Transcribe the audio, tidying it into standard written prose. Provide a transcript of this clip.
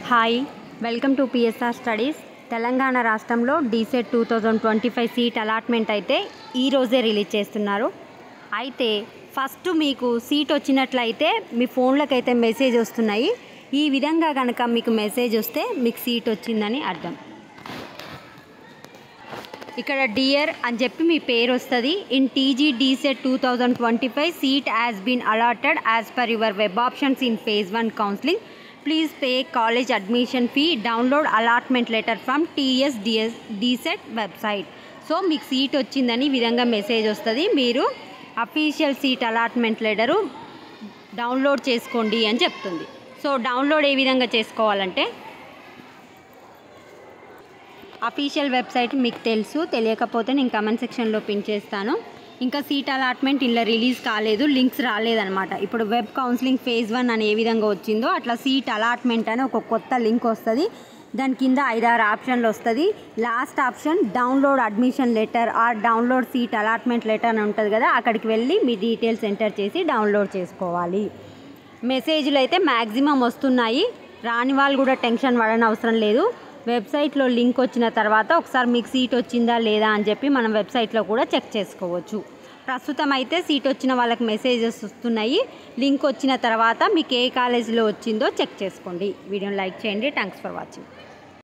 Hi welcome to PSR studies. Telangana రాష్ట్రంలో DEECET 2025 seat allotment అయితే ఈరోజే రిలీజ్ చేస్తున్నారు. అయితే ఫస్ట్ మీకు సీట్ వచ్చినట్లయితే మీ ఫోన్లకైతే మెసేజ్ వస్తున్నాయి. ఈ విధంగా కనుక మీకు మెసేజ్ వస్తే మీకు సీట్ వచ్చిందని అర్థం. ఇక్కడ డియర్ అని చెప్పి మీ పేరు వస్తుంది. In TG DEECET 2025 seat has been allotted as per your web options in phase 1 counselling. Please pay college admission fee. Download allotment letter from DEECET website. So మీకు సీట్ వచ్చిందని ఈ విధంగా మెసేజ్ వస్తుంది. మీరు official seat allotment letter download చేసుకోండి అని చెప్తుంది. So download ఏ విధంగా చేసుకోవాలంటే అఫీషియల్ వెబ్సైట్ మీకు తెలుసు, తెలియకపోతే నేను కమెంట్ సెక్షన్లో పిన్ చేస్తాను. ఇంకా సీట్ అలాట్మెంట్ ఇలా రిలీజ్ కాలేదు, లింక్స్ రాలేదన్నమాట. ఇప్పుడు వెబ్ కౌన్సిలింగ్ phase 1 అని ఏ విధంగా వచ్చిందో అట్లా సీట్ అలాట్మెంట్ అని ఒక కొత్త లింక్ వస్తుంది. దాని కింద 5-6 ఆప్షన్లు వస్తుంది. Last option download admission letter R download seat allotment letter అని ఉంటుంది కదా, అక్కడికి వెళ్ళి మీ డీటెయిల్స్ ఎంటర్ చేసి డౌన్లోడ్ చేసుకోవాలి. మెసేజ్లు అయితే మ్యాక్సిమం వస్తున్నాయి. రాని వాళ్ళు కూడా టెన్షన్ పడని అవసరం లేదు. వెబ్సైట్లో లింక్ వచ్చిన తర్వాత ఒకసారి మీకు సీట్ వచ్చిందా లేదా అని చెప్పి మనం వెబ్సైట్లో కూడా చెక్ చేసుకోవచ్చు. ప్రస్తుతం అయితే సీట్ వచ్చిన వాళ్ళకి మెసేజెస్ వస్తున్నాయి. లింక్ వచ్చిన తర్వాత మీకు ఏ కాలేజీలో వచ్చిందో చెక్ చేసుకోండి. వీడియోని లైక్ చేయండి. Thanks for watching.